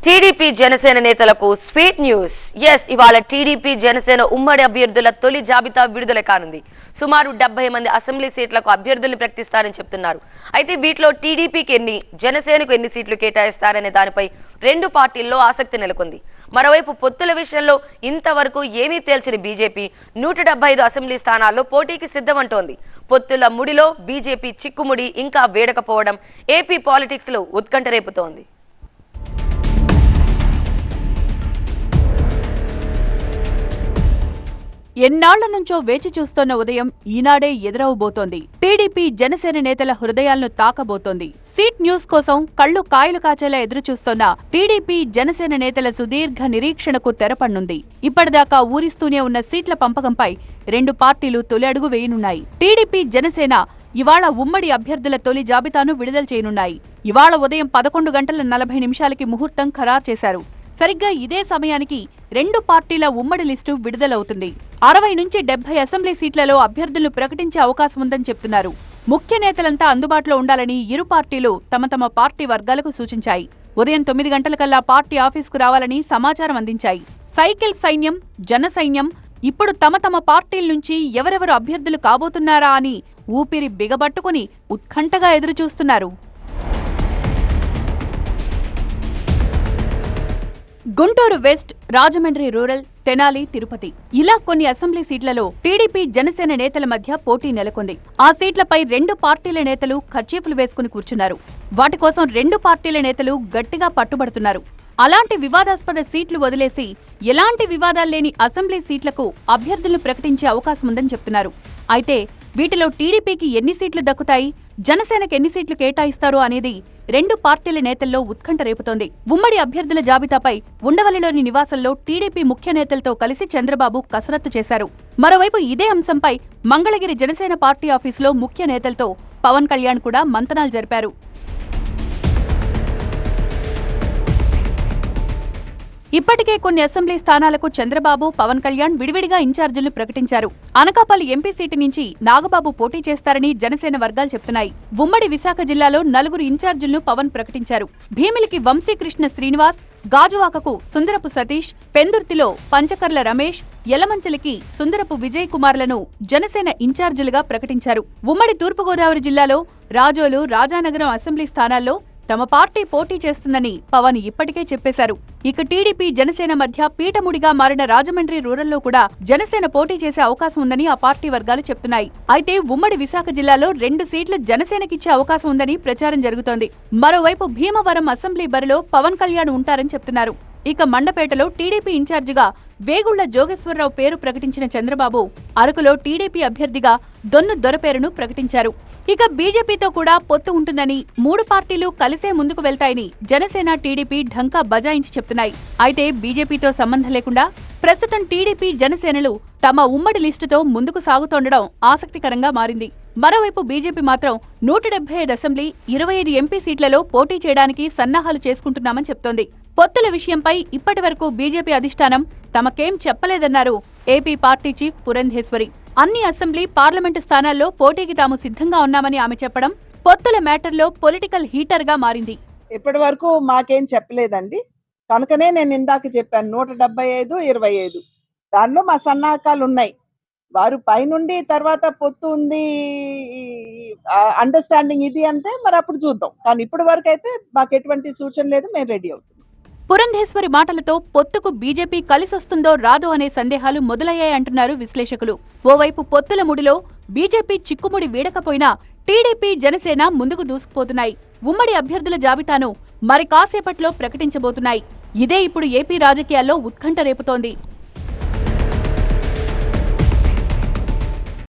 TDP Janasena నేతలకు sweet news. ఇవాళ TDP Janasena ఉమ్మడి అభ్యర్థుల తొలి జాబితా విడుదల కానుంది. సుమారు 70 మంది అసెంబ్లీ సీట్లకు అభ్యర్థుల్ని ప్రకటిస్తారని చెప్తున్నారు. అయితే వీటిలో టీడీపీకి ఎన్ని, జనసేనకు ఎన్ని సీట్లు కేటాయిస్తారనే దానిపై రెండు పార్టీల్లో ఆసక్తి నెలకొంది. మరోవైపు పొత్తుల విషయంలో ఇంతవరకు ఏమీ తేల్చని బీజేపీ 175 అసెంబ్లీ స్థానాల్లో పోటీకి సిద్ధమంటోంది. పొత్తుల ముడిలో బీజేపీ చిక్కుముడి ఇంకా వేడకపోవడం ఏపీ పాలిటిక్స్ లో ఉత్కంఠ రేపుతోంది. ఎన్నాళ్ల నుంచో వేచి చూస్తోన్న ఉదయం ఈనాడే ఎదురవబోతోంది. టీడీపీ జనసేన నేతల హృదయాలను తాకబోతోంది. సీట్ న్యూస్ కోసం కళ్లు కాయలు కాచేలా ఎదురుచూస్తోన్న టీడీపీ జనసేన నేతల సుదీర్ఘ నిరీక్షణకు తెరపడనుంది. ఇప్పటిదాకా ఊరిస్తూనే ఉన్న సీట్ల పంపకంపై రెండు పార్టీలు తొలి అడుగు వేయనున్నాయి. టీడీపీ జనసేన ఇవాళ ఉమ్మడి అభ్యర్థుల తొలి జాబితాను విడుదల చేయనున్నాయి. ఇవాళ ఉదయం 11:40 ముహూర్తం ఖరారు చేశారు. సరిగ్గా ఇదే సమయానికి రెండు పార్టీల ఉమ్మడి లిస్టు విడుదలవుతుంది. 60 నుంచి 70 అసెంబ్లీ సీట్లలో అభ్యర్థులను ప్రకటించే అవకాశం ఉందని చెప్తున్నారు. ముఖ్య నేతలంతా అందుబాటులో ఉండాలని ఇరు పార్టీలు తమ పార్టీ వర్గాలకు సూచించాయి. ఉదయం 9 గంటలకల్లా పార్టీ ఆఫీసుకు రావాలని సమాచారం అందించాయి. సైకిల్ సైన్యం, జన సైన్యం ఇప్పుడు తమ పార్టీల నుంచి ఎవరెవరు అభ్యర్థులు కాబోతున్నారా అని ఊపిరి బిగబట్టుకుని ఉత్కంఠగా ఎదురుచూస్తున్నారు. గుంటూరు వెస్ట్, రాజమండ్రి రూరల్, తెనాలి, తిరుపతి ఇలా కొన్ని అసెంబ్లీ సీట్లలో టీడీపీ జనసేన నేతల మధ్య పోటీ నెలకొంది. ఆ సీట్లపై రెండు పార్టీల నేతలు కర్చీఫ్లు వేసుకుని కూర్చున్నారు. వాటి కోసం రెండు పార్టీల నేతలు గట్టిగా పట్టుబడుతున్నారు. అలాంటి వివాదాస్పద సీట్లు వదిలేసి ఎలాంటి వివాదాలు లేని అసెంబ్లీ సీట్లకు అభ్యర్థులను ప్రకటించే అవకాశం ఉందని చెప్తున్నారు. అయితే వీటిలో టీడీపీకి ఎన్ని సీట్లు దక్కుతాయి, జనసేనకు ఎన్ని సీట్లు కేటాయిస్తారు అనేది రెండు పార్టీల నేతల్లో ఉత్కంఠ రేపుతోంది. ఉమ్మడి అభ్యర్థుల జాబితాపై ఉండవల్లిలోని నివాసంలో టీడీపీ ముఖ్య నేతలతో కలిసి చంద్రబాబు కసరత్తు చేశారు. మరోవైపు ఇదే అంశంపై మంగళగిరి జనసేన పార్టీ ఆఫీసులో ముఖ్య నేతలతో పవన్ కళ్యాణ్ కూడా మంతనాలు జరిపారు. ఇప్పటికే కొన్ని అసెంబ్లీ స్థానాలకు చంద్రబాబు, పవన్ కళ్యాణ్ విడివిడిగా ఇన్ఛార్జీలు ప్రకటించారు. అనకాపల్లి ఎంపీ సీటు నుంచి నాగబాబు పోటీ చేస్తారని జనసేన వర్గాలు చెప్తున్నాయి. ఉమ్మడి విశాఖ జిల్లాలో 4 ఇన్ఛార్జీలను పవన్ ప్రకటించారు. భీమిలికి వంశీకృష్ణ శ్రీనివాస్, గాజువాకకు సుందరపు సతీష్, పెందుర్తిలో పంచకర్ల రమేష్, యలమంచలికి సుందరపు విజయ్ కుమార్లను జనసేన ఇన్ఛార్జీలుగా ప్రకటించారు. ఉమ్మడి తూర్పుగోదావరి జిల్లాలో రాజోలు, రాజానగరం అసెంబ్లీ స్థానాల్లో తమ పార్టీ పోటీ చేస్తుందని పవన్ ఇప్పటికే చెప్పేశారు. ఇక టీడీపీ జనసేన మధ్య పీఠముడిగా మారిన రాజమండ్రి రూరల్లో కూడా జనసేన పోటీ చేసే అవకాశం ఉందని ఆ పార్టీ వర్గాలు చెప్తున్నాయి. అయితే ఉమ్మడి విశాఖ జిల్లాలో 2 సీట్లు జనసేనకిచ్చే అవకాశం ఉందని ప్రచారం జరుగుతోంది. మరోవైపు భీమవరం అసెంబ్లీ బరిలో పవన్ కళ్యాణ్ ఉంటారని చెప్తున్నారు. ఇక మండపేటలో టీడీపీ ఇన్ఛార్జిగా వేగుళ్ల జోగేశ్వరరావు పేరు ప్రకటించిన చంద్రబాబు అరకులో టీడీపీ అభ్యర్థిగా దొన్ను దొర పేరును ప్రకటించారు. ఇక బీజేపీతో కూడా పొత్తు ఉంటుందని, 3 పార్టీలు కలిసే ముందుకు వెళ్తాయని జనసేన, టీడీపీ ఢంకా బజాయించి చెప్తున్నాయి. అయితే బీజేపీతో సంబంధం లేకుండా ప్రస్తుతం టీడీపీ, జనసేనలు తమ ఉమ్మడి లిస్టుతో ముందుకు సాగుతుండడం ఆసక్తికరంగా మారింది. మరోవైపు బీజేపీ మాత్రం 175 అసెంబ్లీ, 25 ఎంపీ సీట్లలో పోటీ చేయడానికి సన్నాహాలు చేసుకుంటున్నామని చెప్తోంది. పొత్తుల విషయంపై ఇప్పటి వరకు బీజేపీ అధిష్టానం తమకేం చెప్పలేదన్నారు ఏపీ పార్టీ చీఫ్ పురంధేశ్వరి. అన్ని అసెంబ్లీ, పార్లమెంటు స్థానాల్లో పోటీకి తాము సిద్ధంగా ఉన్నామని ఆమె చెప్పడం పొత్తుల మ్యాటర్లో పొలిటికల్ హీటర్ గా మారింది. ఇప్పటి వరకు మాకేం చెప్పలేదండి, కనుకనే నేను ఇందాక చెప్పాను 175, 25 దానిలో మా సన్నాహకాలు ఉన్నాయి. వారు పైనుండి తర్వాత పొత్తు ఉంది, అండర్స్టాండింగ్ ఇది అంటే మరి అప్పుడు చూద్దాం. కానీ ఇప్పటి వరకు అయితే మాకు ఎటువంటి సూచన లేదు, మేము రెడీ అవుతున్నాం. పురంధేశ్వరి మాటలతో పొత్తుకు బీజేపీ కలిసొస్తుందో రాదో అనే సందేహాలు మొదలయ్యాయంటున్నారు విశ్లేషకులు. ఓవైపు పొత్తుల ముడిలో బీజేపీ చిక్కుముడి వీడకపోయినా టీడీపీ, జనసేన ముందుకు దూసుకుపోతున్నాయి. ఉమ్మడి అభ్యర్థుల జాబితాను మరి కాసేపట్లో ప్రకటించబోతున్నాయి. ఇదే ఇప్పుడు ఏపీ రాజకీయాల్లో ఉత్కంఠ రేపుతోంది.